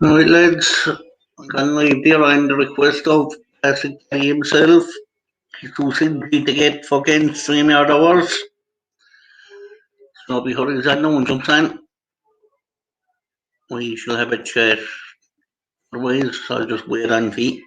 Alright, lads, I'm gonna leave there on the request of Classic Paddy himself. He's too simply to get fucking StreamYard hours. So before he's no one jumps in, we shall have a chat. Otherwise, I'll just wait on feet.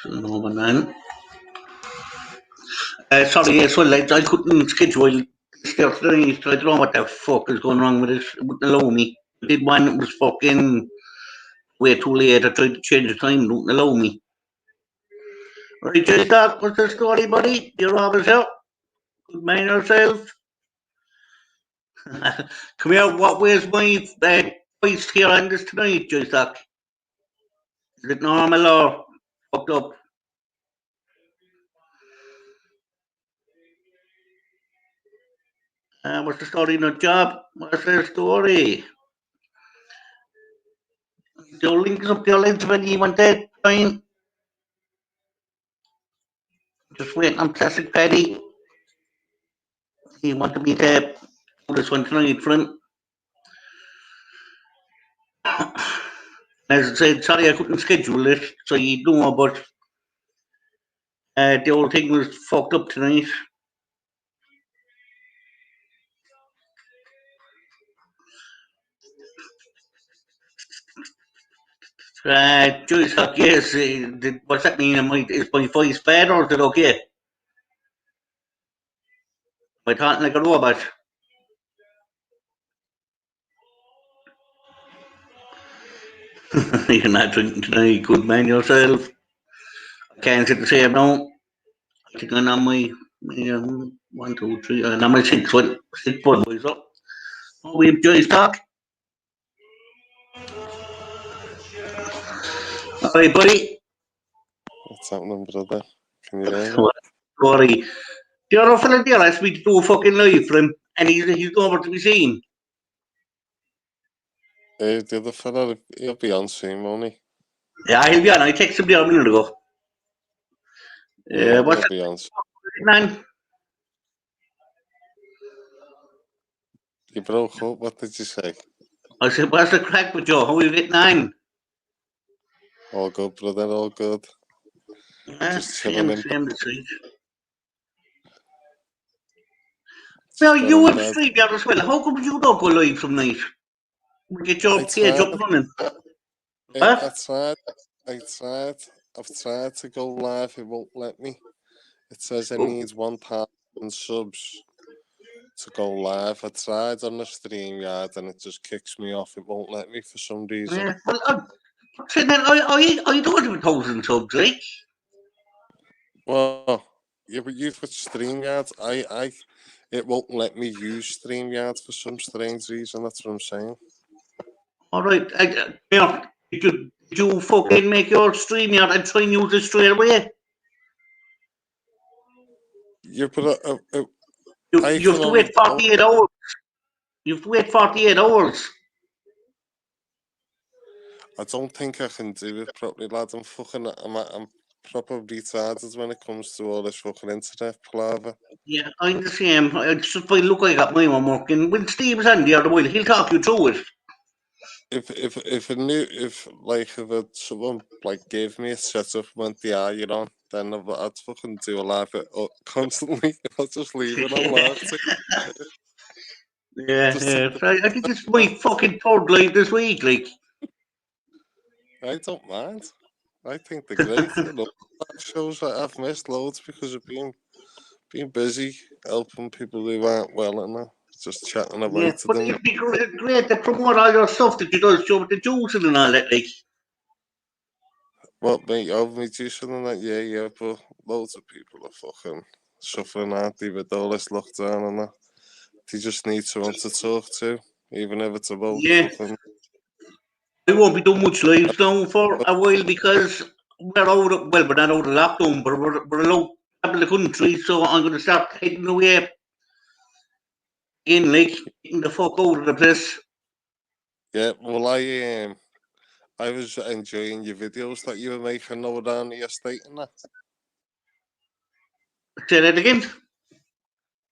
So, no one on. Sorry, yes, well, lads, I couldn't schedule stuff today. I don't know what the fuck is going wrong with it. It wouldn't allow me. I did one that was fucking way too late. I tried to change the time, it wouldn't allow me. Right, J-Stock, what's the story, buddy? You're always here. Good man yourself. Come here, what way's my voice here on this tonight, J-Stock? Is it normal or fucked up? What's the story in the job? What's the story? Your link is up there, lads, when you want that, fine. Just waiting on Classic Paddy. He wanted me to do this one tonight for him. As I said, sorry I couldn't schedule it, so you know, but the whole thing was fucked up tonight. Joyce, yes, what's that mean? Is my voice bad or is it okay? Am I talking like a robot? You're not drinking tonight, good man yourself. I can't sit the same now. I think I'm on my 1, 2, 3, I'm on my sixth one, boys up. Oh, we have Joyce talk. All right, buddy. What's happening, brother? Can you hear me? Sorry. The other fella there asked me to do a fucking live for him, and he's over to be seen. The other fella, he'll be on soon, won't he? Yeah, he'll be on. I texted him there a minute ago. Yeah, What's he'll be on soon. Man? You broke up, what did you say? I said, what's the crack with Joe? How are you getting on? All good, brother, all good. Just chilling in Same this week. just Well, got you in have bed. StreamYard as well. How come you don't go live some night? We get your page up and running. I've tried to go live, it won't let me. It says it needs 1,000 subs to go live. I tried on the StreamYard and it just kicks me off. It won't let me for some reason. Yeah, well, I don't have 1,000 subs, like. Well, yeah, but you've got StreamYard. It won't let me use StreamYard for some strange reason. That's what I'm saying. All right, did you fucking make your StreamYard and try and use it straight away? Yeah, but You have to wait 48 hours. You have to wait 48 hours. I don't think I can do it properly, lad. I'm proper retarded when it comes to all this fucking internet palaver. Yeah, I'm the same. It's just by look I got my one working. When Steve's on the other while, he'll talk you through it. If someone like gave me a setup and went, yeah, you're on, then I'd fucking do a live constantly. I'll just leave it on live. Yeah. I think it's my fucking third live this week, like. I don't mind. I think they're great. Live shows I've missed loads because of being busy helping people who aren't well and that. Just chatting away to But them. it'd be great to promote all your stuff that you do, show with the juicing and all that, like. What, mate, over me juicing and that? Yeah, but loads of people are fucking suffering, aren't they, with all this lockdown and that. They just need someone to talk to, even if it's about fucking... I won't be doing much lives now for a while because we're out of, well, we're not out of lockdown, but we're allowed to travel the country, so I'm going to start heading away in, like, getting the fuck out of the place. Yeah, well, I I was enjoying your videos that you were making now around the estate and that. Say that again.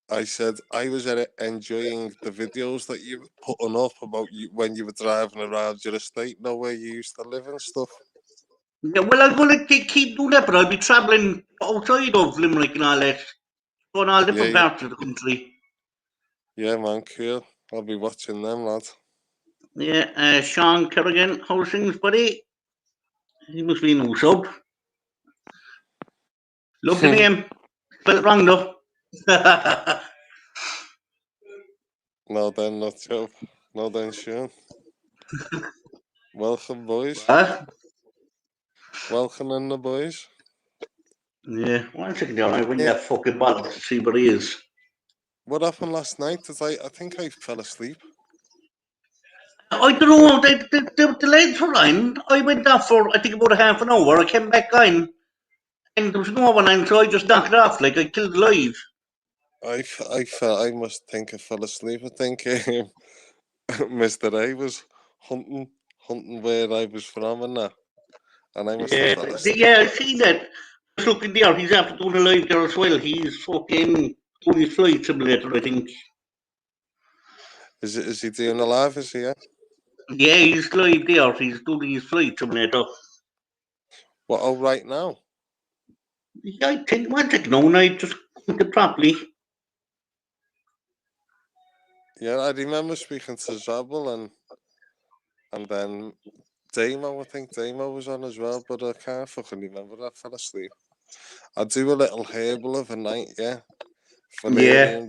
I said I was enjoying the videos that you were putting up about you when you were driving around your estate, know where you used to live and stuff. Yeah, well, I'm going to keep doing that, but I'll be travelling outside of Limerick and all that, going all different Yeah, parts of the country. yeah, man, cool. I'll be watching them, lad. Yeah, Sean Kerrigan, how's things, buddy? He must be a new sub. Love the name. Spell it wrong, though. No, then, not job. No, then, Sean. Welcome, boys. What? Welcome in the boys. Yeah, 1 second there. I ring that fucking bottle to see what he is. What happened last night? I think I fell asleep. I don't know. The lights were on. I went off for, I think, about a half an hour. I came back on, and there was no one on, so I just knocked it off. Like, I killed the light. I must think I fell asleep. I think Mr. A was hunting where I was from and that. And I must have fell asleep. Yeah, I see that. Just looking there, he's after doing a live there as well. He's fucking doing his flight simulator, I think. Is he doing a live? Is he? Yeah? Yeah, he's live there. He's doing his flight simulator. What? Oh, right now. Yeah, I think 1 second now, and I just couldn't it properly. Yeah, I remember speaking to Zabel and then Damo. I think Damo was on as well, but I can't fucking remember. I fell asleep. I do a little herbal of a night, yeah. Yeah.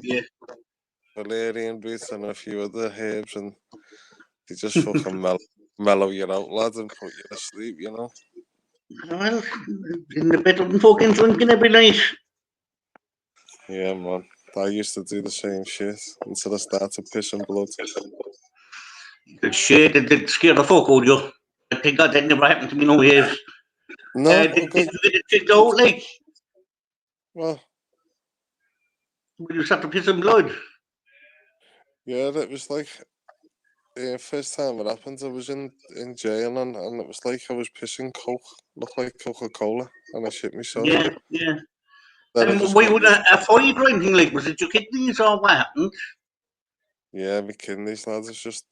Valerian root and a few other herbs, and they just fucking mellow you out, lad, and put you to sleep, you know. Well, in the better than fucking drinking every night. Yeah, man. I used to do the same shit until I started pissing blood. The shit that scared the fuck out of you. I think God that never happened to me no years. No, Did you get it checked out, like? well, When you start to piss in blood? yeah, it was like the first time it happened, I was in jail and it was like I was pissing coke, looked like Coca-Cola, and I shit myself. Yeah. Then I And just were got you a fight or anything, like? Was it your kidneys or what happened? yeah, my kidneys, lads, it's just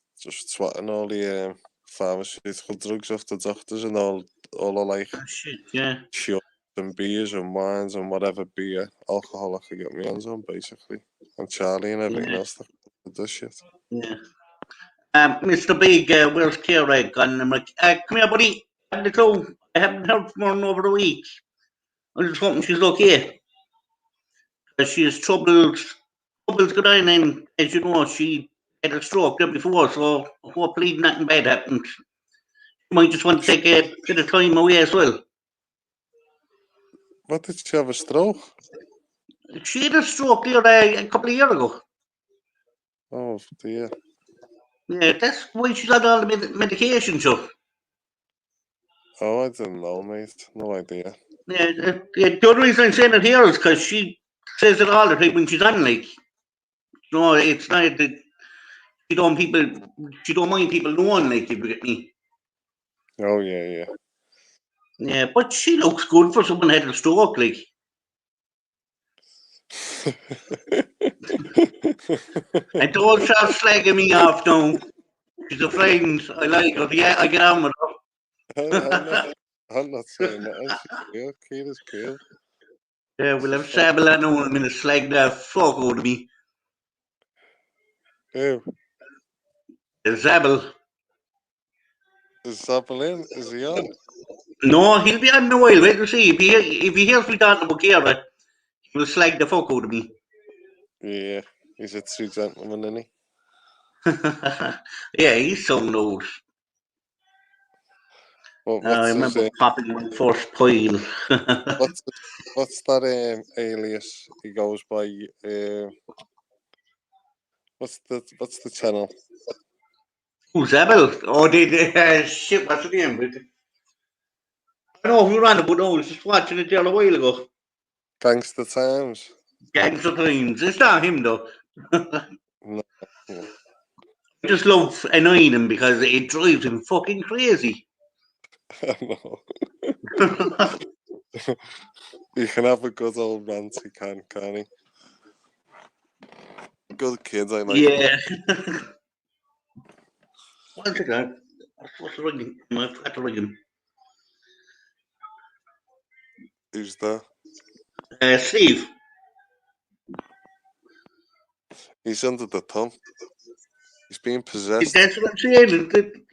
swatting all the pharmaceutical drugs off the doctors and all the like Oh, shit, yeah. shots and beers and wines and whatever beer, alcohol I could get my hands on, basically. And Charlie and everything else that does shit. Yeah. Mr. Big, where's Kira gone? I'm like, come here, buddy. I haven't a clue. I haven't heard from her in over a week. I'm just hoping she's okay. She has troubles going on, and as you know, she had a stroke there before, so hopefully nothing bad happened. She might just want to take a bit of time away as well. What, did she have a stroke? She had a stroke there a couple of years ago. Oh dear. Yeah, that's why she's on all the medication, so. Oh, I didn't know, mate. No idea. Yeah, the other reason I'm saying it here is because she says it all the time when she's on, like, no, it's not that she don't mind people knowing, like, if you get me. Oh yeah. Yeah, but she looks good for someone who had a stroke, like. And don't start slagging me off now. She's a friend. I like her. Yeah, I get on with her. I'm not saying that. She's cool. Kira's cool. Yeah, we'll have Sabel and all in a minute slag the fuck out of me. Who? Zabel. Is Zabel in? Is he on? No, he'll be on in a while. Wait to see. If he hears me talking about Kira, he'll slag the fuck out of me. Yeah, he's a true gentleman, isn't he? Yeah, he's so old. I remember popping my first pile. what's that alias he goes by? What's the channel? Who's Zabel? Oh, shit, what's the name? I don't know if you ran it, but no, I was just watching it there a while ago. Gangster Times. Gangster Times. It's not him, though. No. I just love annoying him because it drives him fucking crazy. I know. He can have a good old rant, he can't he? Good kid, I like him. Yeah. One second. What's the ringing? I forgot to ring him. Who's that? Steve. He's under the thumb. He's being possessed. That's what I'm saying.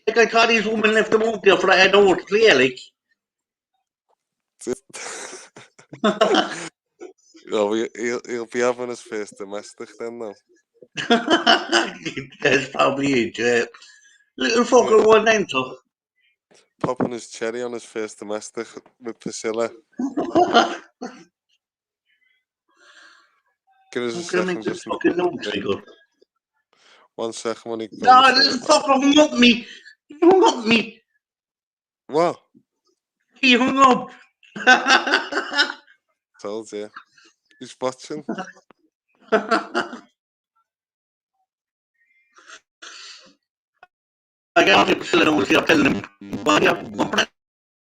Like I thought his woman left him out there for an hour to play, like. Oh, he'll be having his first domestic then, though. That's probably it. Little fucker one answer. Popping his cherry on his first domestic with Priscilla. Give us a second, just fucking notes, figure. 1 second when he goes. No, this fucker hung up me. He hung up me. What? He hung up. Told you. He's watching. I got him still over here telling him, why you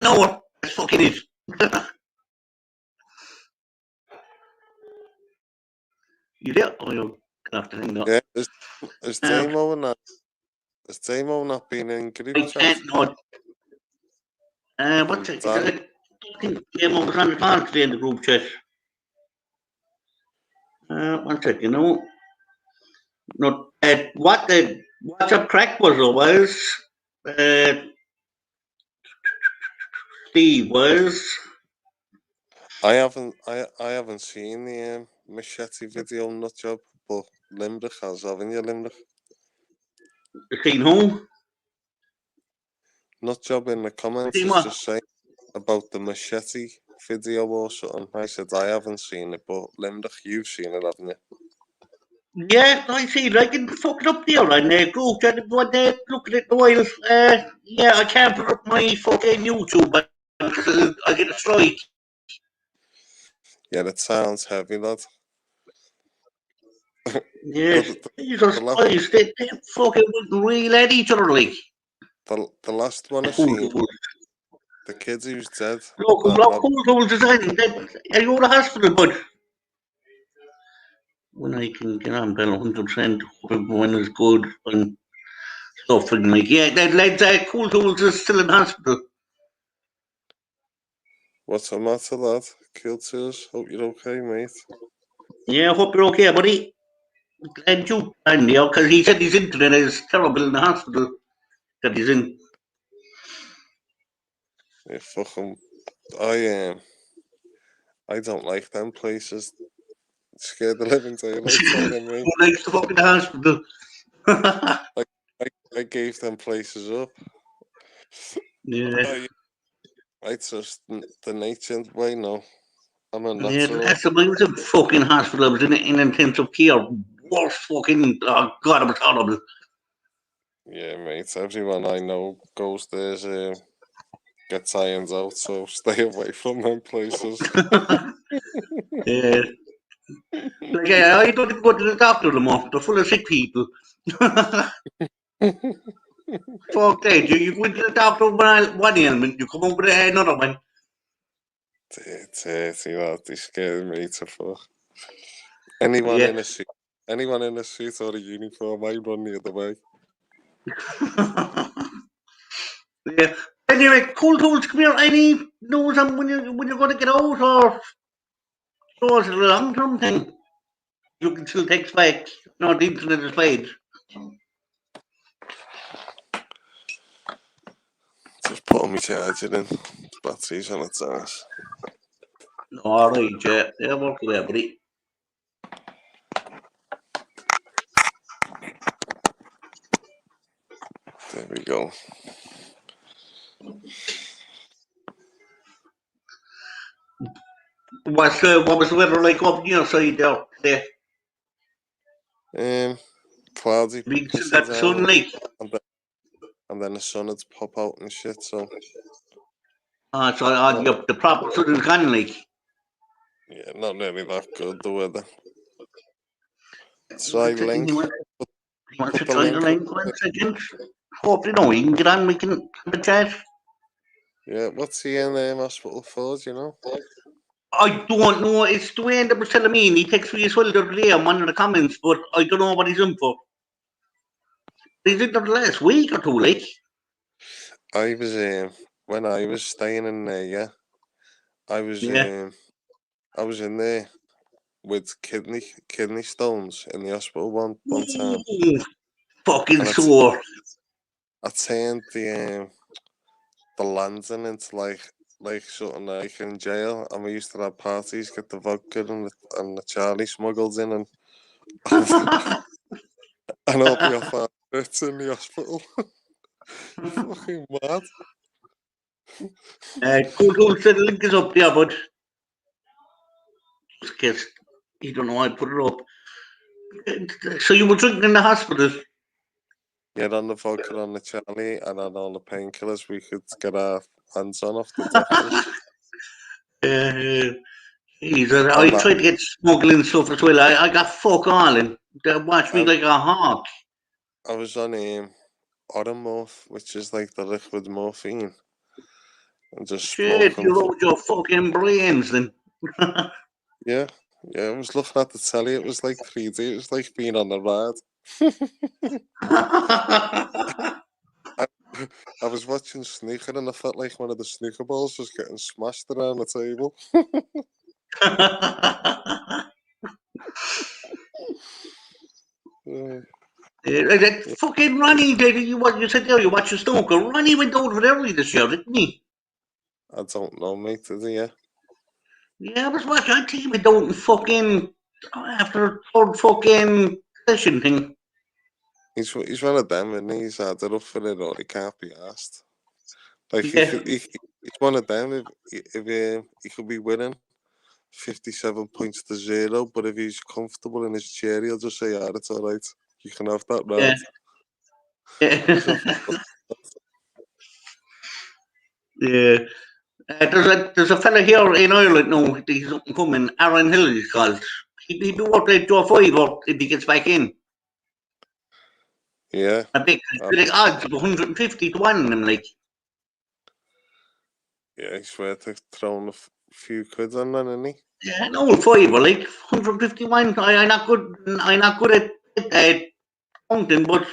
no one? That's fucking it. You there? Oh, you're gonna have to hang up. Yeah, is Damo not being in group I chat? can't not. What's it? I think Damo was on the phone today in the group chat. One second, you know. Not what the WhatsApp crack was Steve was. I haven't seen the machete video nut job, but Limerick has, haven't you, Limerick? Seen who? Nut job in the comments Seen is what? just saying about the machete video or something. I said I haven't seen it, but Limerick, you've seen it, haven't you? Yeah, I see. I can fuck it up there on the group chat. One day looking at the while. Yeah, I can't put up my fucking YouTube, but I get a strike. Yeah, that sounds heavy, lad. Yes, Jesus Christ, they fucking wouldn't reel at each other like. The last one I seen, the kid who's dead. Look, cool tools is in. Are you in the hospital, bud? When I can get on Bell 100%, when it's good and stuff and like, yeah, that lads, cool tools is still in hospital. What's the matter, lad? Cool tools. Hope you're okay, mate. Yeah, I hope you're okay, buddy. Glad you and yeah, because he said his internet is terrible in the hospital that he's in. Yeah, fucking. I don't like them places. Scared the living daylights out of me. Who likes to fuck in the hospital? I gave them places up. Yeah. I trust the nature way now. I'm a Yeah, natural. that's the I was in fucking hospital. I was in intensive care. Worst fucking, oh God, it was horrible. Yeah, mate. Everyone I know goes there, gets irons out, so stay away from them places. Yeah. Like, I don't even go to the doctor anymore. They're full of sick people. Fuck that. You went to the doctor with one ailment, you come up with another one. Dirty lad, they scared me to fuck. Anyone in a suit or a uniform, I run the other way. Yeah. Anyway, cool tools, come here. Any news on when you're going to get out, or so is it a long term thing? You can still text back. No, the internet is fine. Just put on my charger in. Battery's on its ass. All right, yeah. Yeah, work away, buddy. There we go. What was the weather like up on your side there today? Cloudy. We still got the sun, like. And then the sun would pop out and shit, so. So the proper sun is gone, like. Yeah, not really that good, the weather. Try link. You want to try the link 1 second? Hopefully, no, we can get on, we can have a chat. Yeah, what's he in hospital for, do you know? I don't know. It's Dwayne that was telling me, and he texted me as well the other day on one of the comments, but I don't know what he's in for. He's in there the last week or two, like. I was when I was staying in there, yeah. I was in there with kidney stones in the hospital one time. Ooh, fucking And sore. I turned the landing into like something like in jail, and we used to have parties, get the vodka and the Charlie smuggled in, and and all the off it's in the hospital. Fucking mad. Cool, said the link is up there, but just in case you don't know, I put it up. So you were drinking in the hospital? Yeah, on the vodka, on the Charlie, and on all the painkillers we could get our hands on off the doctors. I tried to get smuggling stuff as well. I got fuck all and they watched me like a hawk. I was on Automorph, which is like the liquid morphine, and just Shit, smoking. you wrote your fucking brains then. Yeah, I was looking at the telly. It was like 3D. It was like being on the ride. I was watching snooker, and I felt like one of the snooker balls was getting smashed around the table. That fucking Ronnie, what you said there, you watch the snooker. Ronnie went over there early this year, didn't he? I don't know, mate. Did he? Yeah. Yeah, I was watching. I think he went out and fucking after a third fucking session thing. He's one of them, and he's had it up for it, or he can't be asked. Like Yeah. he's one of them. If he could be winning 57 points to 0, but if he's comfortable in his chair, he'll just say, "Yeah, it's all right. You can have that Yeah. round." He's a Yeah. Yeah. There's a fella here in Ireland now. He's up and coming. Aaron Hill he's called. He do work at Joe 5 or if he gets back in. Yeah. I think the odds of 150 to 1 and I'm like. Yeah, he's worth throwing a few quid on that, isn't he? Yeah, an old 5 or like 151. I'm not good at counting, but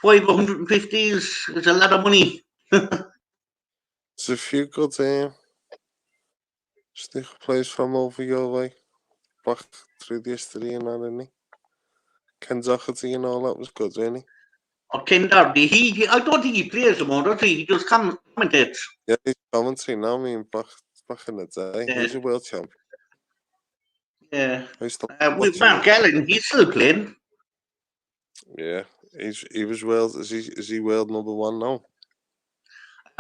550 is a lot of money. There's a few good snooker players from over your way, back through the history and that, isn't he? Ken Doherty and all that was good, wasn't he? Or Ken Darby, I don't think he plays anymore, does he? He just commentates. Yeah, he's commentary now. I mean, back in the day, Yeah. he was a world champion. Yeah. I used to With Mark Allen, he's still playing. Yeah, he was world. Is he world number 1 now?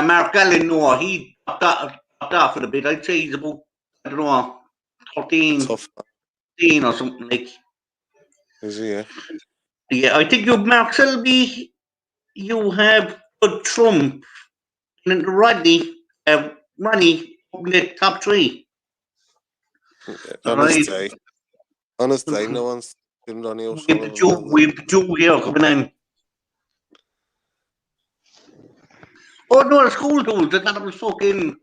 Mark Allen, no, he dropped off a bit. I'd say he's about, I don't know, 13, 14 or something like. Is he? Yeah. Yeah, I think you have Mark Selby, you have Trump, and Rodney, Ronnie up in the top 3. On his day. On his day, no one's been Ronnie O'Sullivan. We have the Jew here coming in. Oh no, the school dudes, I thought it was fucking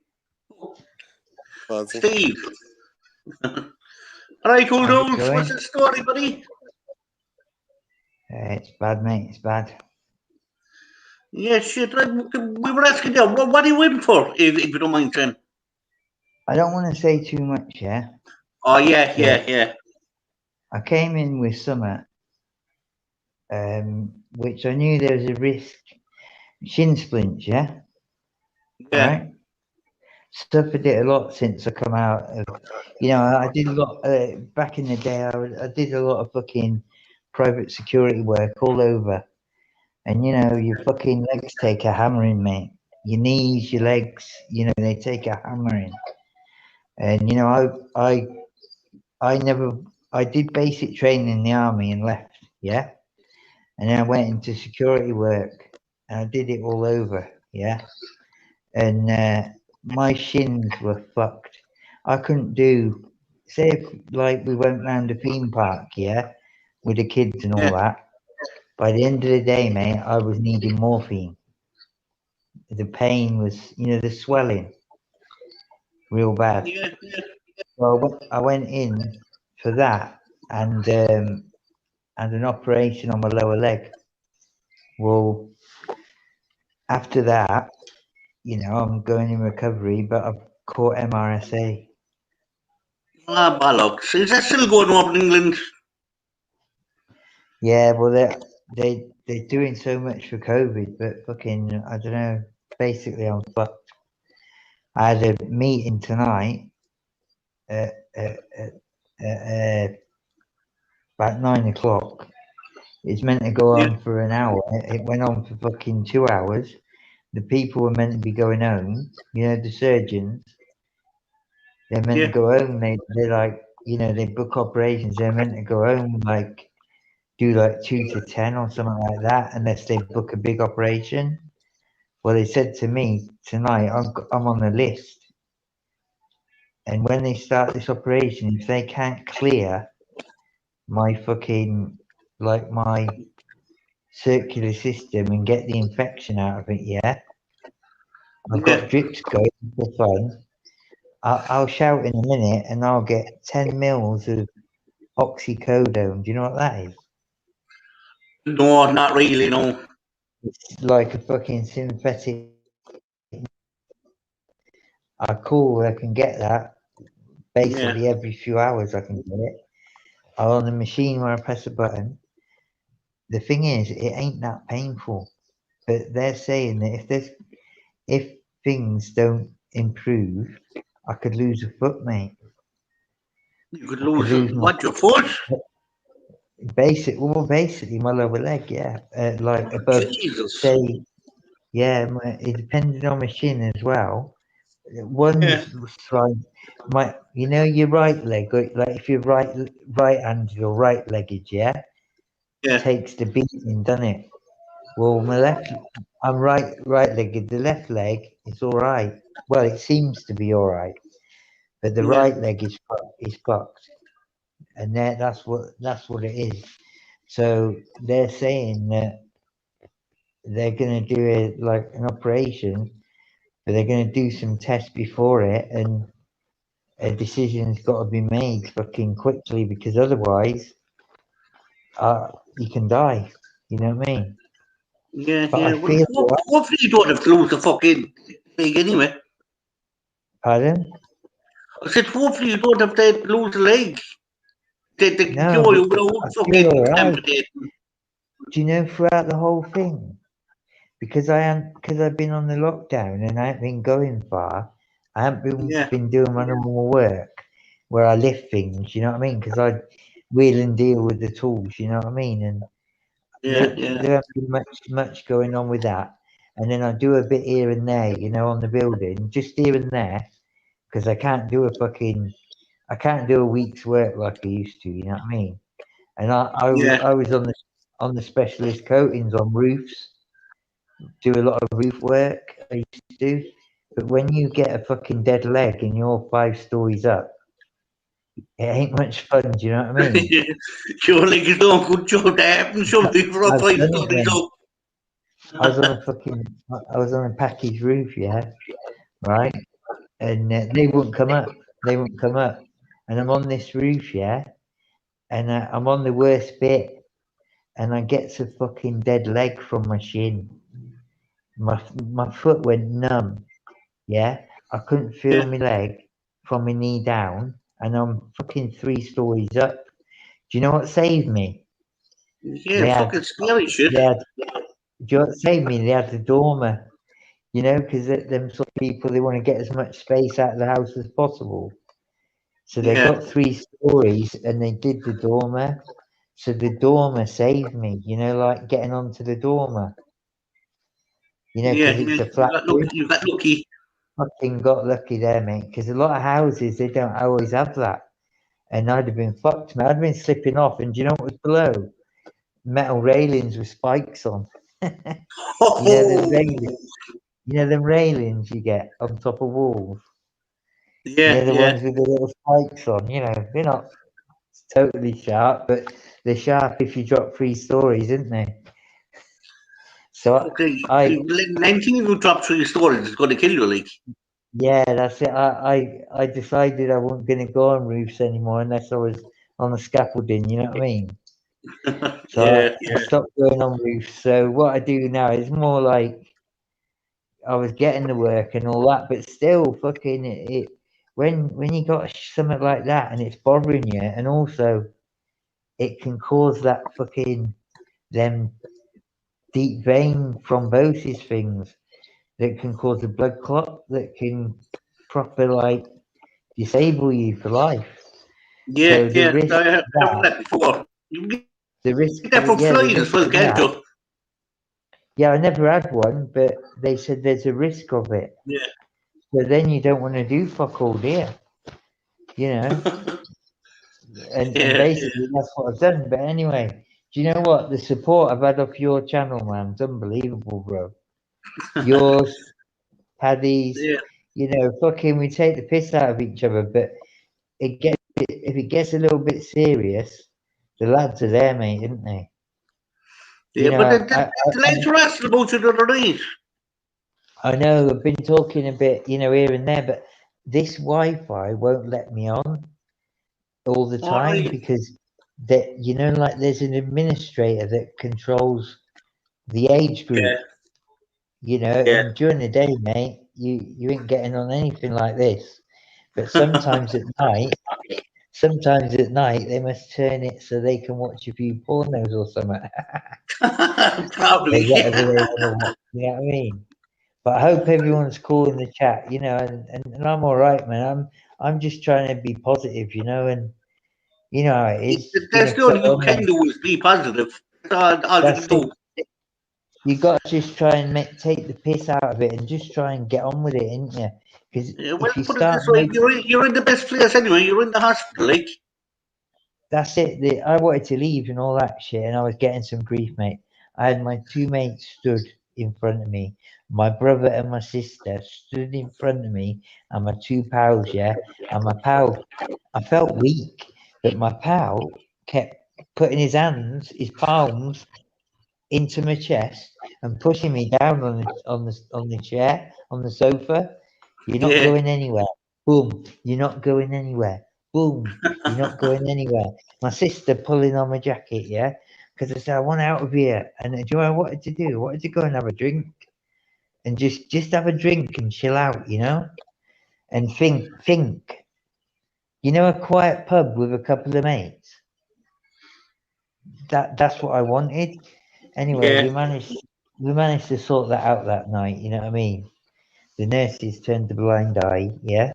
Steve. Alright, cool dudes, what's the story, buddy? It's bad, mate, it's bad. Yeah, shit, we were asking you, what are you waiting for, if you don't mind saying? I don't want to say too much, yeah? Oh, yeah. I came in with summer, which I knew there was a risk. Shin splints, yeah? Yeah. Right? Suffered it a lot since I come out of, I did a lot, back in the day, I did a lot of fucking private security work all over. And, your fucking legs take a hammering, mate. Your knees, your legs, they take a hammering. And, I did basic training in the army and left, yeah? And then I went into security work and I did it all over, yeah? And my shins were fucked. I couldn't do, say if like we went round a theme park, yeah? With the kids and all that. By the end of the day, mate, I was needing morphine. the pain was, the swelling, real bad. Yeah. So I went in for that and an operation on my lower leg. Well, after that, I'm going in recovery, but I've caught MRSA. Bollocks. Is that still going on in England? Yeah, well, they're doing so much for COVID, but fucking, I don't know. Basically, I'm fucked. I had a meeting tonight at, about 9 o'clock. It's meant to go Yeah. on for an hour. It went on for fucking 2 hours. The people were meant to be going home. The surgeons. They're meant to Yeah. go home. They're like, they book operations. They're meant to go home like do like 2 to 10 or something like that, unless they book a big operation. Well, they said to me tonight, I'm on the list, and when they start this operation, if they can't clear my fucking my circular system and get the infection out of it, yeah, I've got drips going for fun. I'll shout in a minute, and I'll get 10 mils of oxycodone. Do you know what that is? No, not really, no. It's like a fucking synthetic. I call, I can get that Yeah. basically every few hours. I can get it. I'm on the machine where I press a button. The thing is, it ain't that painful, but they're saying that if things don't improve, I could lose a foot, mate. You could I could lose lose my what, your foot? basically my lower leg, yeah, like above, Jesus. say, yeah, it depended on my shin as well. Yeah. One's like your right leg, like if you're right-handed or right-legged, yeah, Yeah. takes the beating, doesn't it? Well, I'm right-legged. The left leg is all right. Well, it seems to be all right, but the Yeah. right leg is fucked, and that's what it is. So they're saying that they're going to do an operation, but they're going to do some tests before it, and a decision's got to be made fucking quickly, because otherwise, you can die. You know what I mean? Yeah, But I yeah. Well, feel hopefully you don't have to lose the fucking leg anyway. pardon? I said, hopefully you don't have to lose the leg. They can No, cure but you I without feel fucking all right. amputating. Do you know throughout the whole thing? Because I've been on the lockdown and I haven't been going far. I haven't Yeah. been doing my normal work where I lift things. You know what I mean? Because I wheel and deal with the tools. You know what I mean? And Yeah. there hasn't been much going on with that. And then I do a bit here and there, on the building, just here and there, because I can't do a week's work like I used to. You know what I mean? And Yeah. I was on the specialist coatings on roofs, do a lot of roof work. I used to do, but when you get a fucking dead leg and you're 5 stories up, it ain't much fun. Do you know what I mean? Surely you don't good job to happen something for a I've five done it stories then. up. I was on a package roof, yeah, right, and they wouldn't come up. They wouldn't come up, and I'm on this roof, yeah, and I'm on the worst bit, and I get a fucking dead leg from my shin. My foot went numb, yeah. I couldn't feel Yeah. my leg from my knee down, and I'm fucking 3 stories up. Do you know what saved me? Yeah, They had, fucking scary shit. they had. Do you know what saved me? They had the dormer. Because them sort of people, they want to get as much space out of the house as possible. So they Yeah. got 3 stories and they did the dormer. So the dormer saved me, like getting onto the dormer, Yeah, because yeah. it's a flat roof. You got lucky. Fucking got lucky there, mate, because a lot of houses, they don't always have that. And I'd have been fucked, man. I'd have been slipping off. And do you know what was below? Metal railings with spikes on. The Oh, railings, the railings you get on top of walls. yeah, The yeah. ones with the little spikes on, they're not totally sharp, but they're sharp if you drop 3 stories, isn't they? So Okay, I 19 if you drop 3 stories, it's going to kill you, like. yeah, that's it. I decided I wasn't going to go on roofs anymore unless I was on the scaffolding. You know what I mean? So Yeah, I stopped going on roofs. So what I do now is more like I was getting the work and all that, but still, fucking when you got something like that and it's bothering you, and also it can cause that fucking them deep vein thrombosis things that can cause a blood clot that can proper like disable you for life. So the yeah. risk I have of heard that, that before. You can the risk get that of from yeah, the flies as risk well, of can't that. you? Yeah, I never had one, but they said there's a risk of it. Yeah. So then you don't want to do fuck all, do you? You know, and Yeah, basically that's what I've done. But anyway, do you know what? The support I've had off your channel, man, it's unbelievable, bro. Yours, Paddy's, yeah. you know, fucking we take the piss out of each other, but if it gets a little bit serious, the lads are there, mate, isn't they? You Yeah, know, but the lads were asking about it the other night. I know I've been talking a bit, you know, here and there, but this Wi-Fi won't let me on all the All time right. because that you know, like there's an administrator that controls the age Yeah, group, you know, yeah. and during the day, mate, you ain't getting on anything like this. But sometimes at night they must turn it so they can watch a few pornos or something. Or Probably. whatever they want to watch, you know what I mean? But I hope everyone's cool in the chat, you know, and I'm all right, man. I'm just trying to be positive, you know, and you know how it is. You That's know, the put only you on can them. do is be positive. All you That's can it. do. You got to just try and take the piss out of it and just try and get on with it, ain't you? Because Yeah, well, if you put it start this way, making, you're in the best place anyway. You're in the hospital, like. that's it. I wanted to leave and all that shit, and I was getting some grief, mate. I had my two mates stood in front of me. My brother and my sister stood in front of me, and my two pals, yeah. And my pal, I felt weak, but my pal kept putting his hands, his palms, into my chest and pushing me down on the chair, on the sofa. You're not Yeah. going anywhere. Boom. You're not going anywhere. Boom. You're not going anywhere. My sister pulling on my jacket, yeah, because I said I want out of here. And do you know what I wanted to do? I wanted to go and have a drink and just have a drink and chill out, you know, and think. You know, a quiet pub with a couple of mates. That's what I wanted. Anyway, Yeah. we managed to sort that out that night. You know what I mean? The nurses turned a blind eye, yeah,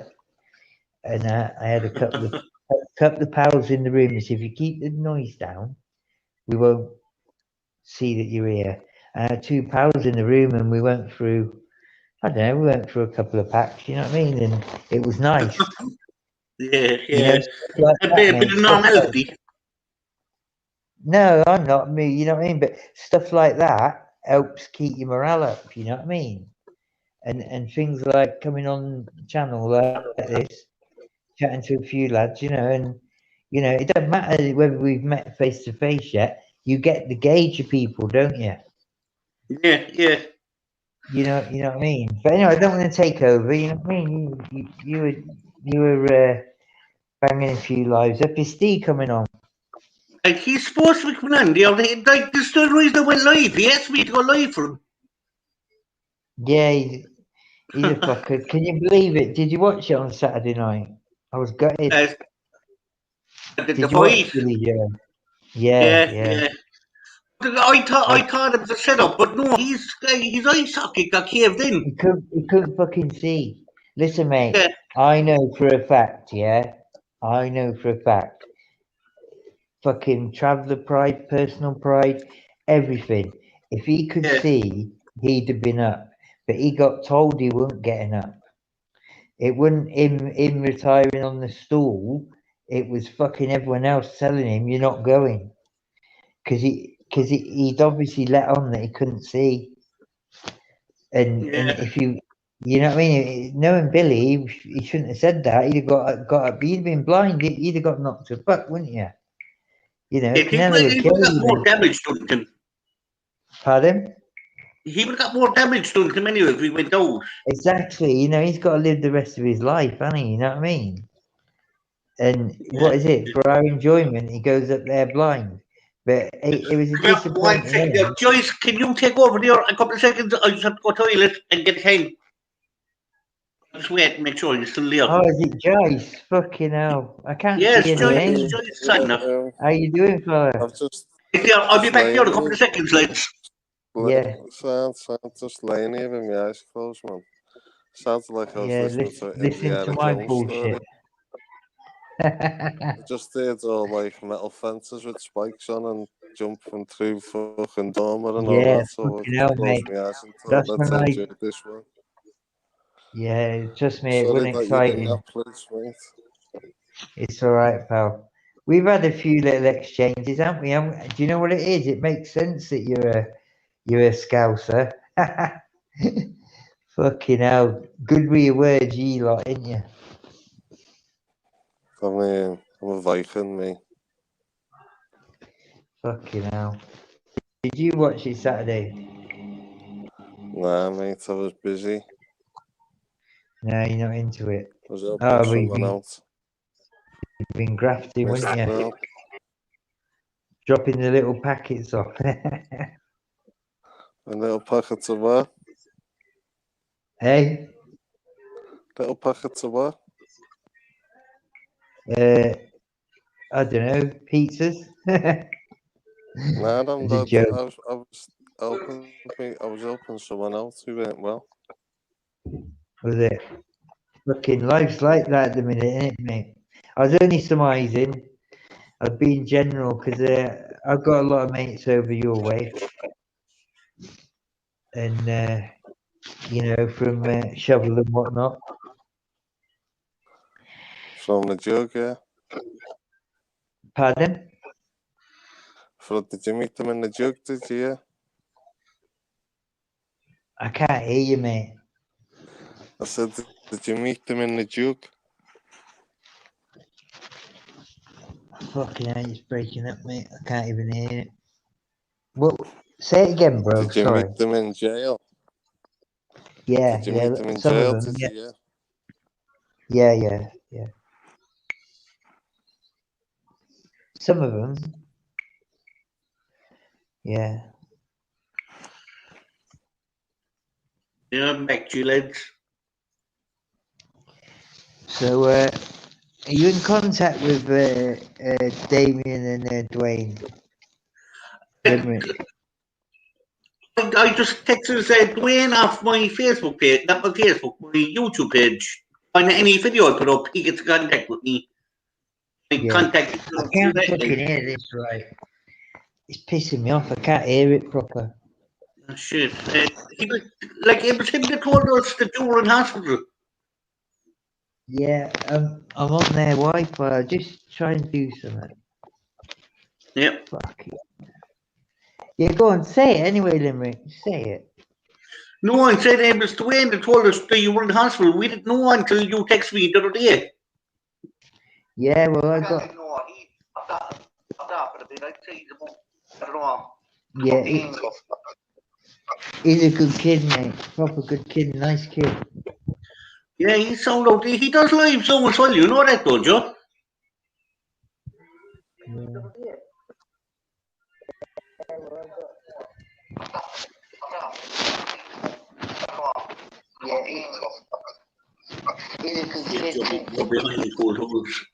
and I had a couple of pals in the room. They said, if you keep the noise down, we won't see that you're here. I had two pals in the room, and we went through. I don't know. We went through a couple of packs. You know what I mean? And it was nice. Yeah, You know, yeah. stuff like A that, bit mate. of Stuff like normality. no, I'm not me. You know what I mean? But stuff like that helps keep your morale up. You know what I mean? And things like coming on channel like this, chatting to a few lads, you know, and you know, it doesn't matter whether we've met face to face yet. You get the gauge of people, don't you? Yeah, yeah. You know what I mean. But anyway, I don't want to take over. You know what I mean. You were banging a few lives up. Is Steve coming on? Like, he's supposed to be coming on. Like, there's no reason I went live. He asked me to go live for him. Yeah, he's a fucker. Can you believe it? Did you watch it on Saturday night? I was gutted. The Did you watch fight. Billy Joe? Yeah, Yeah, yeah. yeah. I I thought it was a setup, but no, his eye socket got caved in. he couldn't fucking see. Listen, mate, Yeah, I know for a fact, yeah. I know for a fact. Fucking traveller pride, personal pride, everything. If he could yeah, see, he'd have been up. But he got told he wasn't getting up. It wasn't him retiring on the stool. It was fucking everyone else telling him you're not going. He'd obviously let on that he couldn't see. And yeah. if you know what I mean, knowing Billy, he shouldn't have said that. He'd have got up. He'd have been blind. He'd have got knocked to fuck, wouldn't you? You know, He Canelo would would kill have got you, more mate. damage done to him. Pardon? He would have got more damage done to him anyway if he went out. Exactly. You know, he's got to live the rest of his life, hasn't he? You know what I mean? And what is it? For our enjoyment, he goes up there blind. But it was a Come here, one disappointing second. end. Joyce, can you take over there a couple of seconds? I just have to go to the toilet and get hang. Just wait and make sure you're still there. Oh, is it Joyce? Fucking hell. I can't Yes, see Joyce, anything. Joyce, sign up. How you doing, fella? I've just I'll be back here in a laying couple of seconds, lads. Yeah. Sounds just laying here with my eyes closed, man. Sounds like I was Yeah, listening to listen to Indiana my Jones story. bullshit. I just did all like metal fences with spikes on and jumping through fucking dormer and all Yeah, that. So fucking I hell, closed mate. my eyes and thought, That's let's when I, enjoy this one. yeah, trust me, it Sorry wasn't that you're in exciting. that place, mate. It's all right, pal. We've had a few little exchanges, haven't we? Do you know what it is? It makes sense that you're a scouser. Fucking hell. Good with your words, you lot, ain't you? I mean, I'm a Viking, me. Fucking hell. Did you watch it Saturday? Nah, mate, I was busy. No, you're not into it. I was helping Oh, someone out. you've been grafting, Missed weren't it you? out. Dropping the little packets off. A little packet of what? Hey? Little packets of what? I don't know, pizzas? Nah, It's a joke. I was helping someone out who went well. Was it? Fucking life's like that at the minute, isn't it, mate? I was only surmising. I've been general because I've got a lot of mates over your way, and you know, from shovel and whatnot. From the jug, yeah. Pardon? Did you meet them in the jug, did you? Yeah? I can't hear you, mate. I said, did you meet them in the jug? Fucking hell, it's breaking up, mate. I can't even hear it. Well, say it again, bro. Did you Sorry. meet them in jail? Yeah, Did you yeah. meet them in Some jail, of them, did yeah. you? Yeah. Some of them. Yeah. Yeah, I'm back to you, lads. So, are you in contact with Damien and Dwayne? I just texted Dwayne off my Facebook page, not my Facebook, my YouTube page. On any video I put up, he gets in contact with me. Contact. I can't fucking hear this right. It's pissing me off. I can't hear it proper. Oh, shit. It was him that told us that you were in hospital. Yeah, I'm on their Wi-Fi. I'll just try and do something. Yep. Fuck it. Yeah, go on. Say it anyway, Limerick. Say it. No one said it was Dwayne that told us that you were in hospital. We didn't know until you texted me the other day. Yeah, well, I got. Yeah, he's a good kid, mate. Proper good kid. Nice kid. Yeah, he sound out. He does live so as well. You know that, don't you? Yeah. He's a good kid. You're behind cold holes.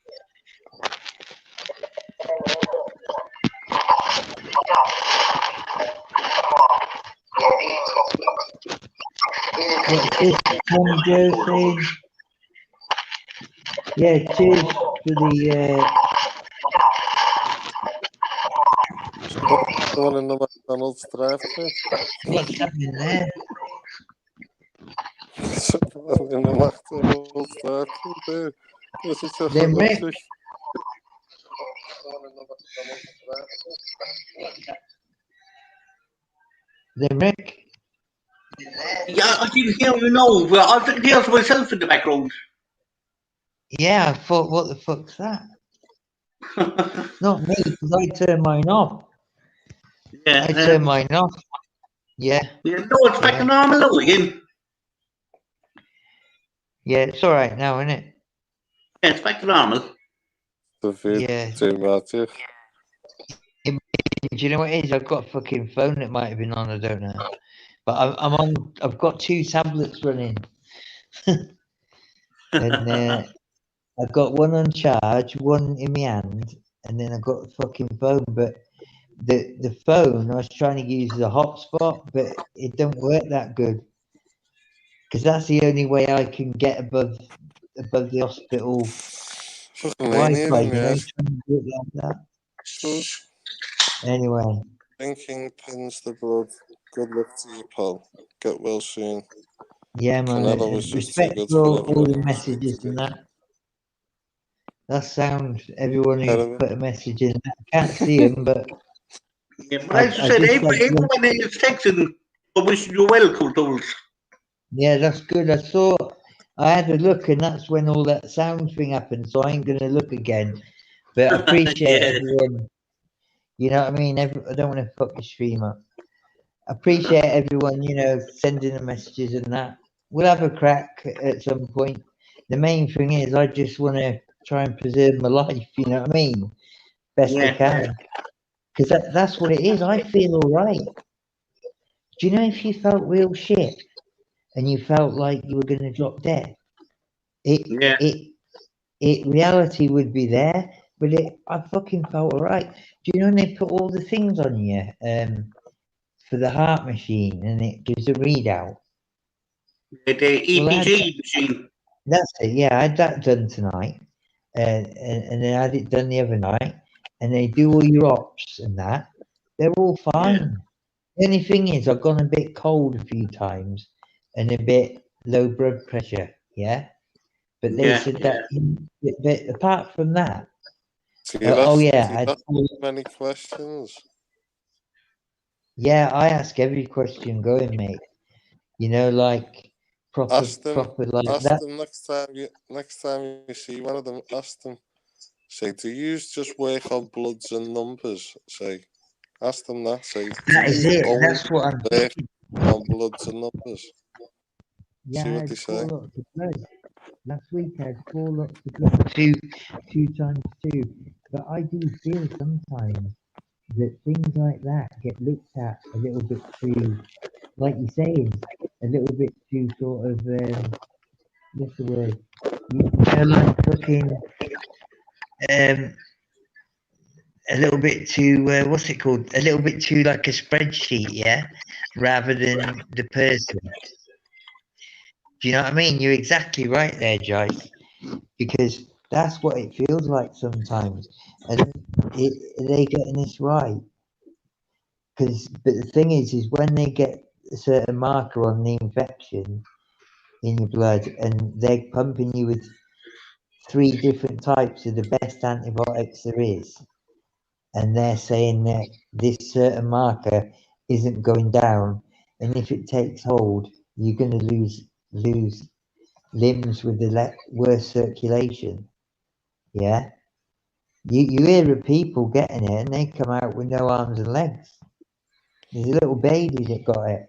What's this? Tom Joe saying? Yeah, cheers for the. Someone in the McDonald's drive-thru. What's happening there? Someone in the McDonald's drive-thru there. This is just Limerick. Limerick. Yeah, I can hear you now. Well, I can hear myself in the background. Yeah, I thought, what the fuck's that? Not me, because I turned mine off. Yeah. I turned mine off. Yeah, Yeah, no, it's back to normal now again. yeah, it's all right now, isn't it? Yeah, it's back to normal. The vid Yeah. dramatic. Do you know what it is? I've got a fucking phone that might have been on. I don't know, but I'm on. I've got 2 tablets running, and I've got one on charge, one in my hand, and then I've got the fucking phone. But the phone, I was trying to use the hotspot, but it don't work that good because that's the only way I can get above the hospital Fucking Wi-Fi. alien, You know, yeah. trying to do it like that. Shush. Anyway, Drinking thins the blood. Good luck to you, pal. Get well soon. yeah, man. Canelo was just too Respect good for for all the everyone. messages and that. That sounds everyone who Heroin. put a message in. I can't see him, but Yeah, but as I I said, just like everyone is texting, wishing you well, Coulters. yeah, that's good. I had a look, and that's when all that sound thing happened. So I ain't gonna look again. But I appreciate Yeah. everyone. You know what I mean? I don't want to fuck the stream up. I appreciate everyone. You know, sending the messages and that. We'll have a crack at some point. The main thing is, I just want to try and preserve my life. You know what I mean? Best I can. Because that's what it is. I feel all right. Do you know if you felt real shit and you felt like you were going to drop dead, Yeah. reality would be there, but I fucking felt all right. Do you know when they put all the things on you for the heart machine and it gives a readout? The Well, EPG machine. that's it. Yeah, I had that done tonight, and then I had it done the other night, and they do all your ops and that. They're all fine. The only thing is, I've gone a bit cold a few times and a bit low blood pressure. Yeah, but they Yeah. said that. But apart from that, Do you oh ask, yeah, do you ask many questions? yeah, I ask every question going, mate. You know, like proper like Ask that. them next time you see one of them. Ask them. Say, do you just work on bloods and numbers? Say, ask them that. Say, do That is you it. only That's what I'm work thinking. on bloods and numbers? Yeah, See I what had they 4 say. lots of blood. Last week I had 4 lots of blood, two times 2. But I do feel sometimes that things like that get looked at a little bit too, like you're saying, a little bit too sort of, what's the word? You know, like fucking, um, a little bit too, what's it called? A little bit too like a spreadsheet, yeah? Rather than the person. Do you know what I mean? You're exactly right there, Joyce. Because that's what it feels like sometimes. And are they getting this right? But the thing is when they get a certain marker on the infection in your blood, and they're pumping you with 3 different types of the best antibiotics there is, and they're saying that this certain marker isn't going down, and if it takes hold, you're going to lose limbs with the worst circulation. Yeah. You hear of people getting it and they come out with no arms and legs. There's a little baby that got it,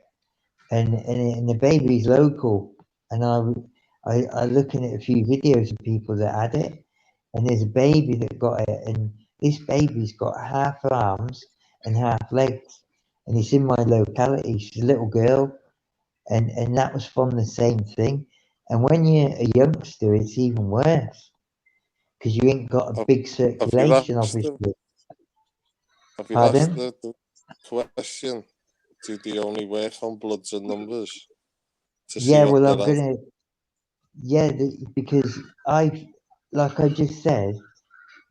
and the baby's local. And I looking at a few videos of people that had it, and there's a baby that got it, and this baby's got half arms and half legs, and it's in my locality. She's a little girl, and that was from the same thing. And when you're a youngster, it's even worse because you ain't got a Have, big have you circulation, asked them? obviously. Have you asked Pardon? the question? Do they only work on bloods and numbers to see Yeah, what well, they're I'm at? gonna. Yeah, because like I just said,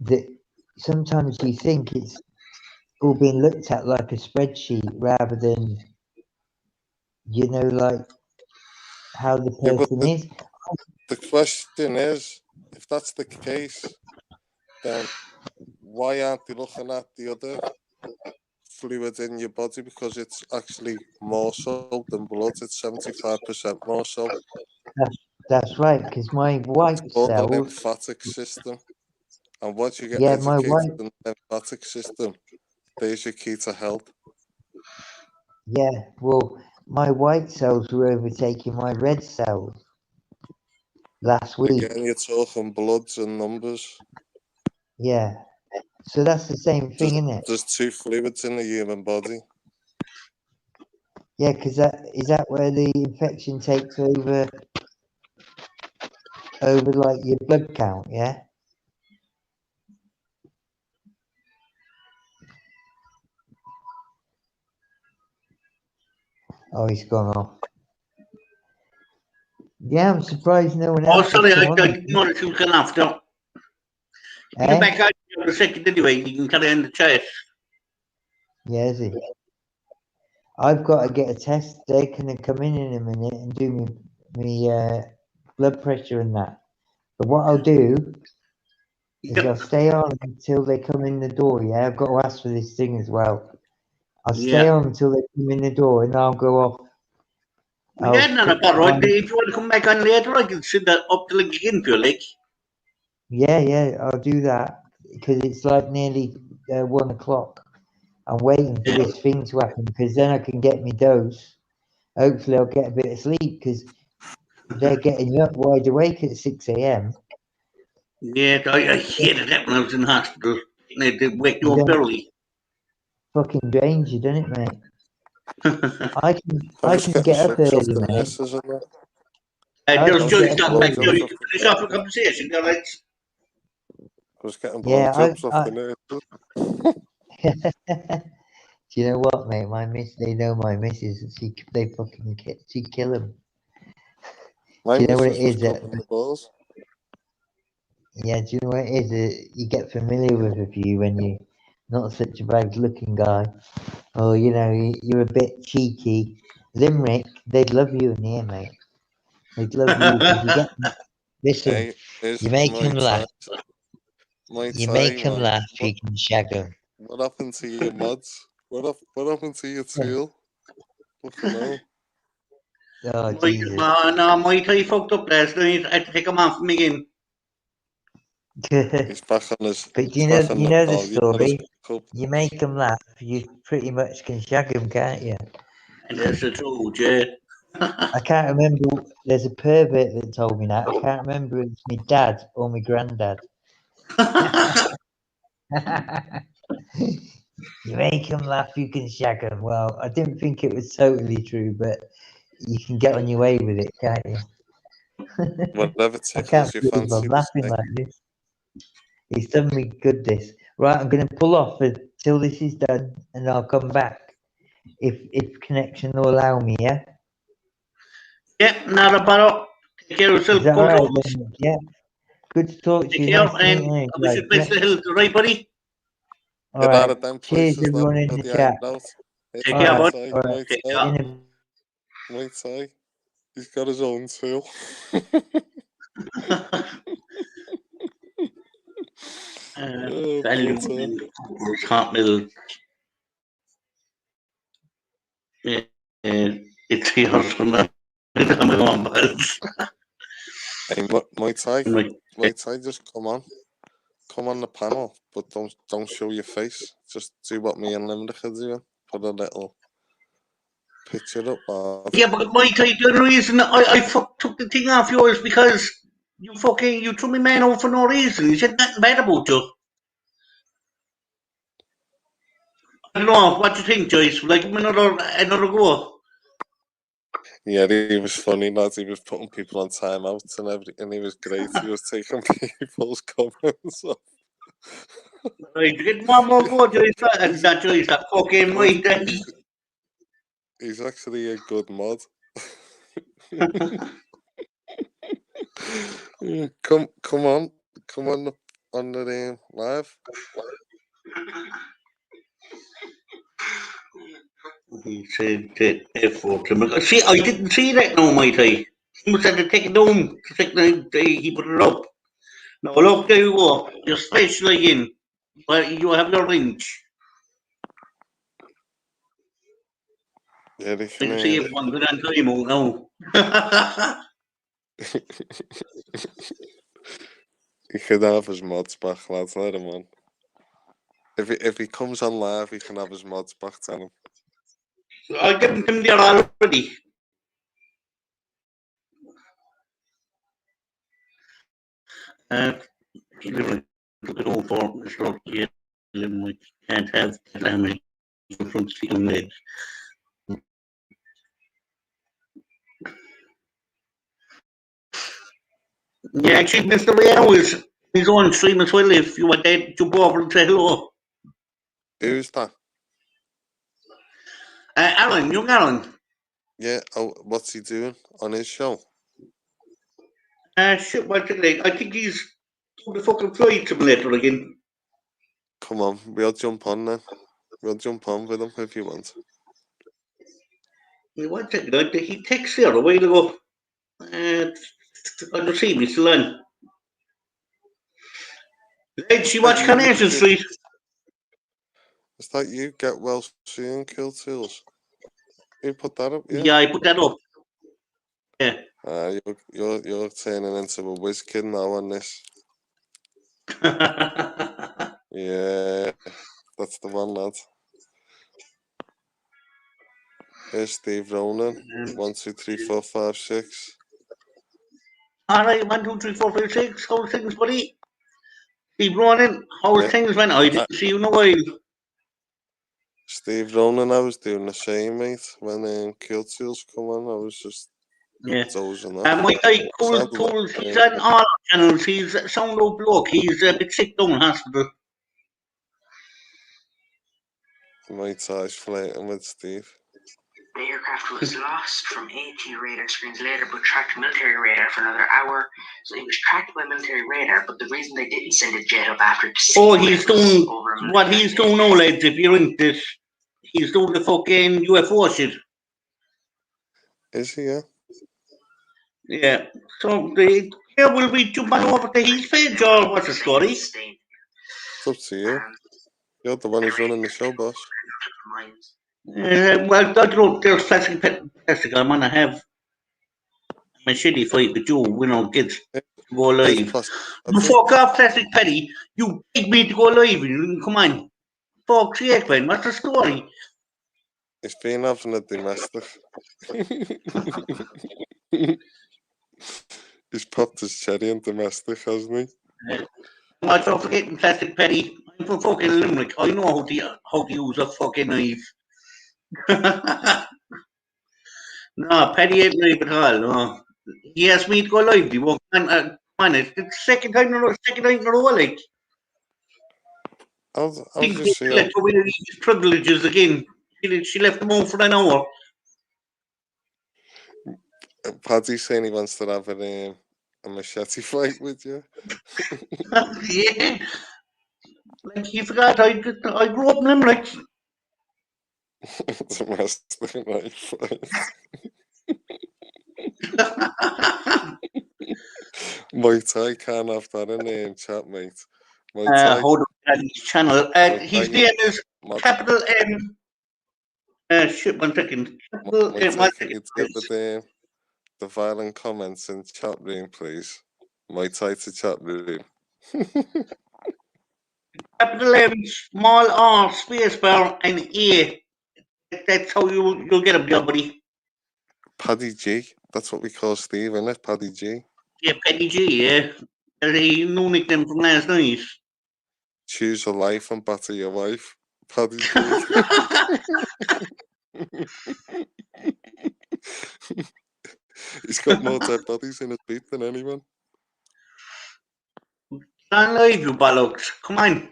that sometimes you think it's all being looked at like a spreadsheet rather than, like how the Yeah, but person is. the question is, if that's the case, then why aren't they looking at the other fluid in your body? Because it's actually more so than blood. It's 75% more so. That's right, because my white It's called the cells, lymphatic system. And once you get yeah, my educated white, in the lymphatic system, there's your key to health. Yeah, well, my white cells were overtaking my red cells last week. Again, you're talking bloods and numbers. Yeah. So that's the same thing, isn't it? There's two fluids in the human body. Yeah, because is that where the infection takes over like your blood count, yeah? Oh, he's gone off. Yeah, I'm surprised no one Oh, else has sorry, I come on. didn't notice you can after. You can back out in a second anyway. You can carry on the chat. Yeah, is he? I've got to get a test. They're going to come in a minute and do me blood pressure and that. But what I'll do is I'll stay on until they come in the door. Yeah, I've got to ask for this thing as well. I'll stay on until they come in the door, and I'll go off. Yeah, no, right. If you want to come back on later, I can sit that up till again for you, like. Yeah, I'll do that because it's like nearly 1 o'clock. I'm waiting for this thing to happen because then I can get my dose. Hopefully, I'll get a bit of sleep because they're getting you up wide awake at 6 a.m. Yeah, I hated that when I was in hospital. They wake you up early. Fucking drains you, doesn't it, mate? I can get up Jokes off early, the mate. nurses, isn't it? There's can Joey get up starting back. early. Joey, you can finish off the conversation, all right? I was getting Yeah, blowjobs off the nurses. Do you know what, mate? They know my missus. She kill him. My Do you know what it missus was is? good with the balls. Yeah, do you know what it is? You get familiar with a few when you're not such a bad looking guy. Or, you know, you're a bit cheeky. Limerick, they'd love you in here, mate. They'd love you because you get. Listen, Hey, you make them laugh. You make them man. laugh, you can shag them. What happened to your mods? What happened to your tool? Fucking hell. Oh, Jesus. No, my tie fucked up last night. I had to take him off him again. He's back on his. But you know the story. You make them laugh, you pretty much can shag them, can't you? And that's the truth, yeah. I can't remember. There's a pervert that told me that. I can't remember if it's my dad or my granddad. You make them laugh, you can shag them. Well, I didn't think it was totally true, but you can get on your way with it, can't you? Whatever I can't tickles your believe fancy. I'm laughing like this. He's done me good, this. Right, I'm going to pull off until this is done, and I'll come back if connection will allow me, yeah? Yeah, not a bother. Take care of yourself. Is that Go all right, to then? Yeah. Good to talk to take you. care, Nice to and meet you. I wish you the best of health, right, buddy? All Get out right. of them Cheers, places everyone in the chat. Take All care, right. bud. All right. Take care. Might say he's got his own tool. Value hot middle. It's here from the Hey, Might say just come on the panel, but don't show your face. Just do what me and Limerick are doing. Put a little picture up. Yeah, but my the reason I took the thing off yours because you threw me man over for no reason. You said nothing bad about you. I don't know what you think, Joyce. Like another go. Yeah, he was funny, lads. He was putting people on timeouts and everything, and he was great. He was taking people's comments off. Right, get one more go, Joyce. That's not Joyce. That fucking my daddy. He's actually a good mod. Come on the live. He said that F4. See, I didn't see that now, my tie. He must have to take it home. He put it up. Now look, there you go. You're special again. But you have your range. Yeah, they I can see everyone good on time now. He could have his mods back, lads. Let him on. If he comes on live, he can have his mods back. Tell him. I get them there already. Look at all for the short year, we can't have damage from steel legs. Yeah, actually, Mr. Rio is he's on stream as well. If you want to jump over and say hello. Who's that? Alan, young Alan. Yeah, oh, what's he doing on his show? Shit, what's it like? I think he's doing the fucking flight simulator again. Come on, we'll jump on then. We'll jump on with him if you want. One second, he texted here a while ago. On the team, he's still on. Let's see watch Carnation Street. Is that you? Get well soon, Kill Tools. You put that up, yeah? Yeah, I put that up. Yeah. You're turning into a whiz kid now on this. Yeah, that's the one, lad. Here's Steve Ronan. 1, 2, 3, 4, 5, 6. All right, 1, 2, 3, 4, 5, 6. How's things, buddy? Steve Ronan, how's Yeah. things, man? I didn't see you in a while. Steve Ronan, I was doing the same, mate. When Kill Tools come on, I was just dozing off. My guy, Cool Tools, he's on all channels. He's a sound old bloke. He's a bit sick down in hospital. My ties flirting with Steve. The aircraft was lost from AT radar screens later, but tracked military radar for another hour. So it was tracked by military radar, but the reason they didn't send a jet up after he's doing what he's doing now, lads. If you're in this, he's doing the fucking UFO shit. Is he, yeah? Yeah. So will we jump on over to his page or what's the story? It's up to you. You're the one who's running the show, boss. Well, I don't know. There's plastic. I'm gonna have my shitty fight with you. We don't get to go live. Fuck off, Plastic Paddy. You begged me to go live. Come on. Fuck's sake, man. What's the story? He's been having a domestic. He's popped his cherry in domestic, hasn't he? I'm not forgetting Plastic Paddy. I'm from fucking Limerick. I know how to use a fucking knife. No, Paddy ain't live at all. No. He asked me to go live. He won't. Come on, it's the second time in a row, like. I'll just see. Let go with his privileges again. She left him home for an hour. Paddy's saying he wants to have a machete fight with you. Yeah. Like you forgot, I grew up in Limerick. Domestic knife fight. Muay can't have that in chat, mate. Hold on his channel. His name is Capital M. Shit, 1 second. Capital M. 1 second. With the violent comments in chat room, please. Muay Thai to chat room. Capital M, small R, spacebar, and A. That's how you'll get him there, buddy. Paddy G. That's what we call Steve, isn't it? Paddy G. Yeah, Paddy G, yeah. There's a new nickname from last night. Choose a life and batter your wife. Paddy G. He's got more dead bodies in his beat than anyone. Stand live, you bollocks. Come on.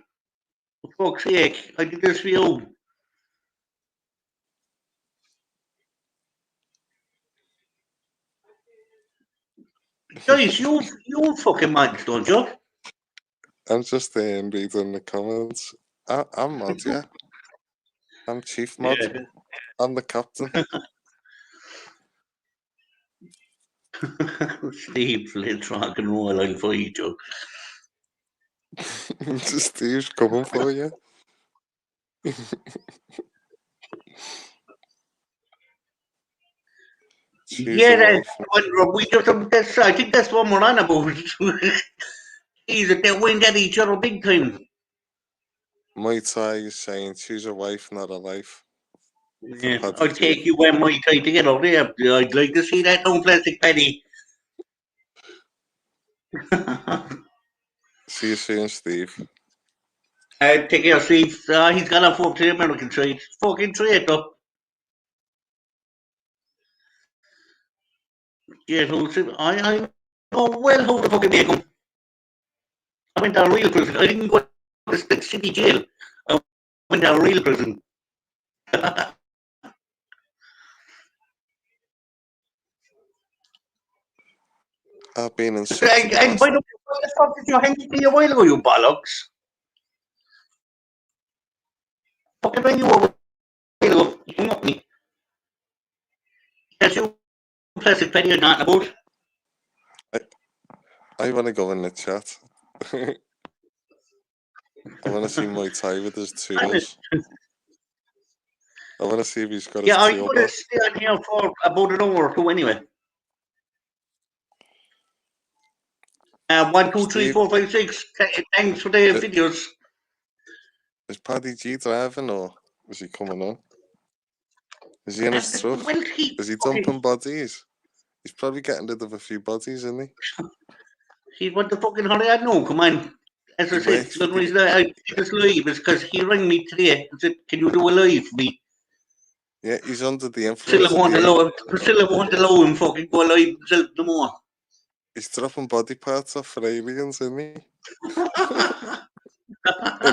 For fuck's sake, I did this for you. Guys, you fucking mad, don't you? I'm just reading the comments. I'm mad, yeah. I'm chief mod. Yeah. I'm the captain. Steve, let's rock and roll. I'll fight you. Steve's coming for you. Yeah, that's one. We just, I think that's what we're on about. He's they went at each other big time. Muay Thai is saying choose a wife, not a life. Yeah, Paddy I'll G. take you when my time to get out there. I'd like to see that down plastic paddy. See you soon, Steve. Take care, Steve. He's gone off up to the American side. Fucking traitor. Yeah, so I know well how to fucking make him. I went to a real prison. I didn't go to the city jail. I went to a real prison. I've been in And such a by the way, what the fuck did you hang me a while ago, you bollocks? Fucking rang you over a while ago. You hung up me. That's you plastic penny you're not about. I want to go in the chat. I want to see Muay Thai with his tools. I want to see if he's got his Yeah, I'm tool going to belt. stay on here for about an hour or two anyway. 1, 2, 3, Steve, 4, 5, 6. Thanks for the videos. is Paddy G driving or is he coming on? Is he in his truck? Well, Is he dumping bodies? He's probably getting rid of a few bodies, isn't he? See what the fucking hurry I know, come on. As I He said, works the reason I did this live is because he rang me today and said, can you do a live for me? Yeah, he's under the Priscilla influence of won't the allow him, Priscilla won't allow him fucking go live himself no more. He's dropping body parts off for aliens, isn't he? In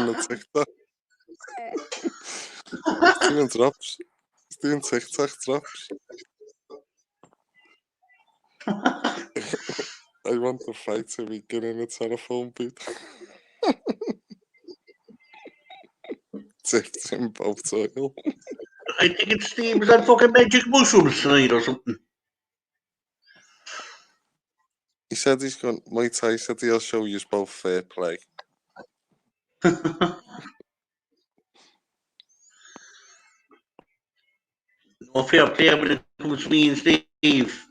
the TikTok. He's doing drops. He's doing TikTok drops. I want to fight so we get in a telephone booth. Tipped in both oil. I think it's Steve's on fucking magic mushrooms tonight or something. He said he's going. Muay Thai said he'll show you both fair play. No fair play when it comes to me and Steve.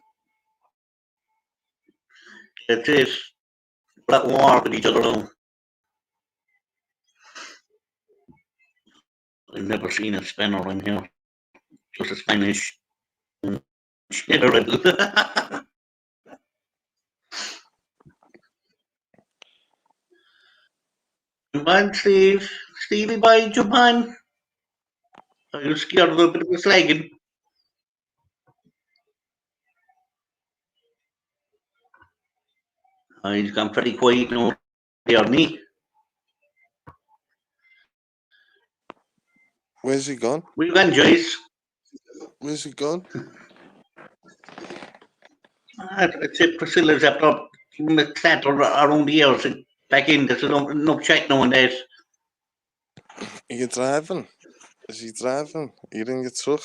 That's it. We're at war with each other now. I've never seen a Spanish in here. Just a Spanish general. Come on, Steve. Stevie boy, jump on. Are you scared of a bit of a slagging? He's gone pretty quiet now. There, me. Where's he gone? Where you gone, Joyce? Where's he gone? I'd say Priscilla's after the chat around the ears and back in. There's no chat now and that. Are you driving? Is he driving? Are you in your truck?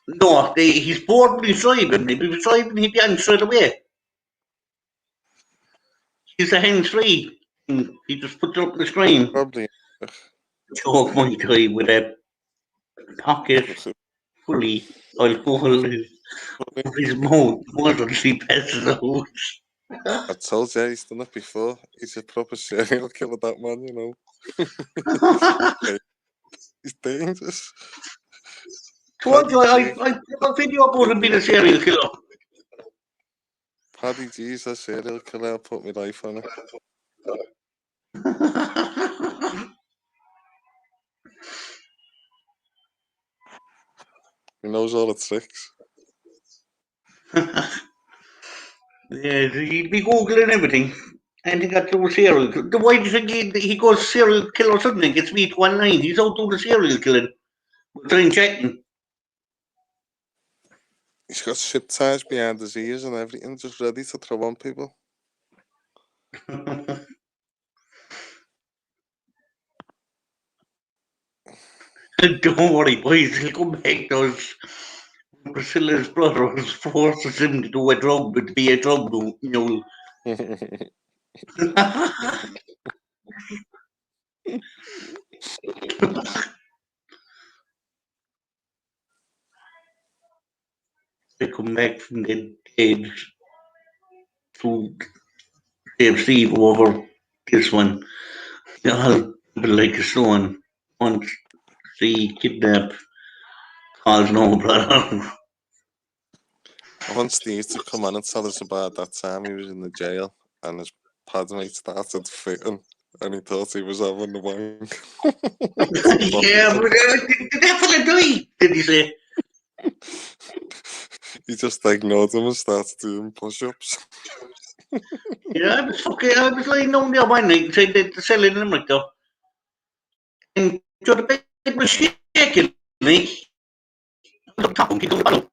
No, he's bored when he's driving. If he was driving, he'd be on straight away. He's a hands-free. He just puts it up on the screen. Probably. Joke my guy with a pocket fully alcohol in his mouth more than he passes out. I told you he's done it before. He's a proper serial killer, that man, you know. He's dangerous. Told you, I put a video about him being a serial killer. Paddy G's a serial killer. I'll put my life on it. He knows all the tricks. Yeah, he'd be googling everything. And he got through serial killer. Why do you think he goes serial killer suddenly and gets me to 1 line? He's out doing the serial killing. We're trying chatting. He's got zip ties behind his ears and everything, just ready to throw on people. Don't worry, boys. He'll come back to us. Priscilla's brother forces him to do a drug, but to be a drug mule. They come back from the dead to save Steve over this one. They'll be like a stone. Once the kidnap Oh, no, brother. I want Steve to come on and tell us about that time he was in the jail and his padmate started fitting and he thought he was having the wank. Yeah, but did that fella die? Did he say? He just ignored him and started doing push-ups. Yeah, I was lying down there one night inside the cell in America. And the bed was shaking me. I looked up and keep on the bottom.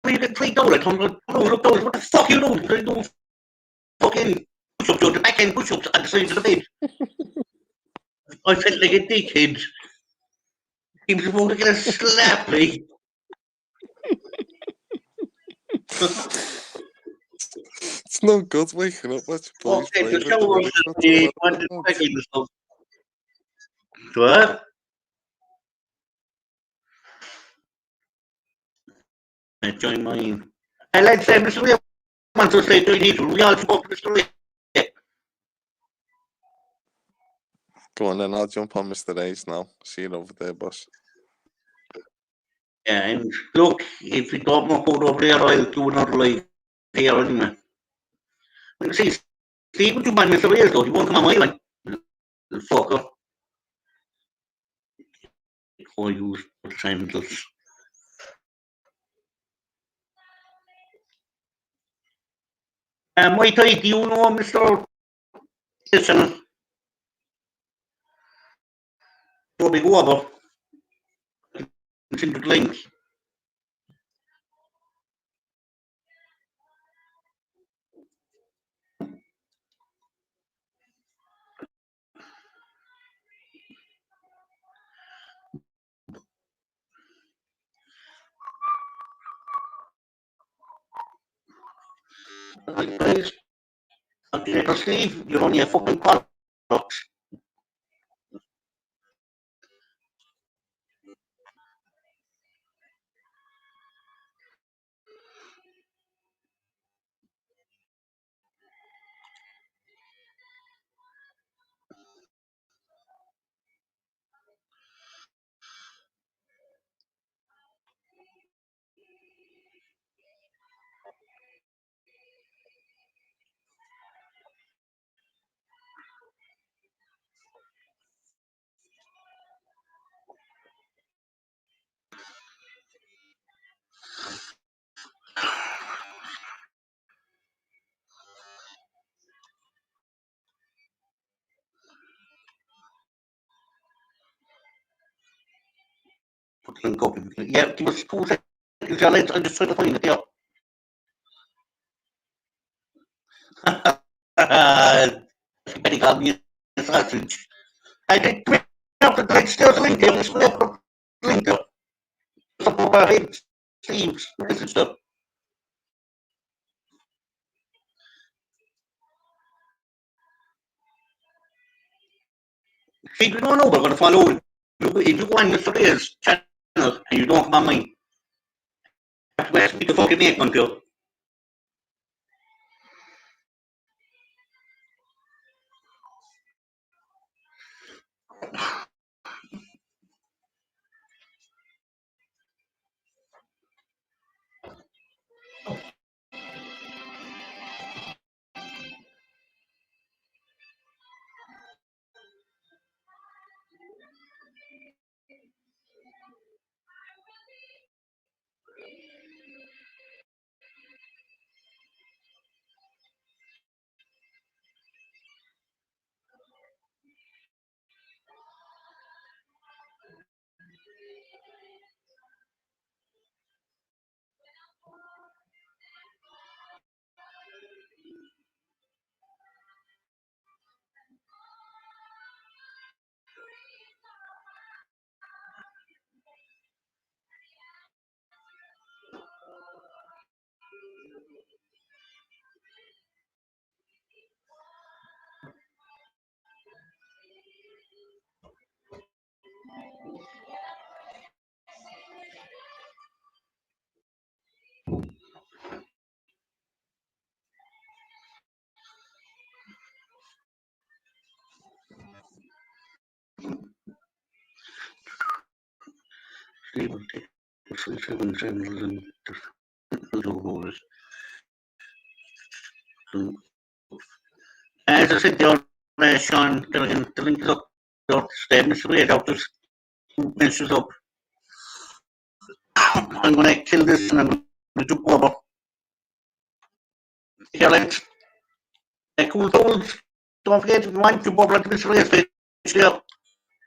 When you get played out, I told him, look, what the fuck you doing? I doing fucking push-ups on the back end push-ups at the side of the bed. I felt like a dickhead. He was about to get a slap me. It's no good waking up with your police Okay, so blade at the shower minute. the one the back in the stuff. What? I join my. I like to say, Mr. Lee, I want to say to you, we all spoke to Mr. Lee. Go on then, I'll jump on Mr. Ace now. See you over there, boss. Yeah, and look, if you don't knock out over there, I'll do another live here anyway. Well, see, Steve, would you mind Mr. Lee, though? He won't come on my one. Fucker. Or use sandals. My tie, do you know Mr. Listen, Bobby go over. It's in the link. Guys, Steve, you're only a fucking paradox. Fucking copy. Yeah, give us 2 seconds. Yeah, I just try to find it there. Betty called me a sausage. I did up the great stairs link there, this link there. Some of our head Steve's message there. See, you don't know we're going to follow it. If you go on Mr. Ray's channel and you don't come on mine, that's where speak the fucking make until. Stable take 7 channels and logos. As I said, Sean, the link is up. Statements read out just 2 inches up. I'm going to kill this and I'm going to jump over. Here, let's. Cool tools. Don't forget if you want to jump over like this race.